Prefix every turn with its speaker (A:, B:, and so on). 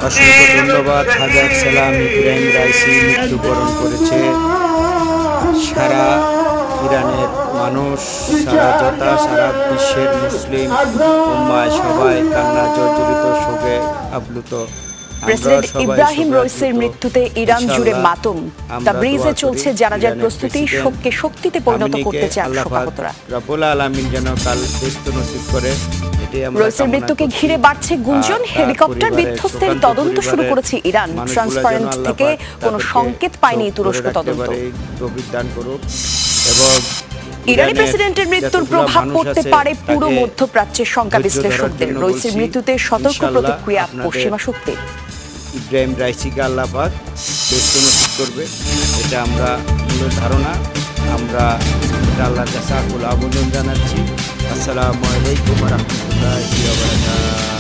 A: অসংখ্য ধন্যবাদ। হাজার সালাম। ইব্রাহিম রাইসি মৃত্যুবরণ করেছে। সারা ইরানের মানুষ, সারা বিশ্বের মুসলিম উম্মাহ সবাই কান্না জর্জরিত, শোকে আপ্লুত।
B: প্রেসিডেন্ট ইব্রাহিম রাইসির মৃত্যুতে ইরান জুড়ে মাতম। তাবরিজে চলছে জানাজার প্রস্তুতি, শোককে শক্তিতে পরিণত করতে চান শোকাহতরা।
A: রব্বুল আলামিন যেন কাল বেহেশত নসিব করে, এটাই আমরা
B: রাইসির মৃত্যুকে ঘিরে বাড়ছে গুঞ্জন। হেলিকপ্টার বিধ্বস্তের তদন্ত শুরু করেছে ইরান। ট্রান্সপারেন্ট থেকে কোনো সংকেত পায়নি তুরস্ক তদন্ত।
A: দান করুক। এবং
B: ইরানি প্রেসিডেন্টের মৃত্যুর প্রভাব পড়তে পারে পুরো মধ্যপ্রাচ্যের শঙ্কা বিশ্লেষকদের। রাইসির মৃত্যুতে সতর্ক প্রতিক্রিয়া পশ্চিমা শক্তির।
A: ইব্রাহিম রাইসিকে আল্লাহ পাক বেহেশত নসিব করবে, এটা আমরা মূল ধারণা। আমরা আল্লাহর কাছে আকুল আবেদন জানাচ্ছি। আসসালামু আলাইকুম ওয়া রাহমাতুল্লাহি ওয়া বারাকাতুহু।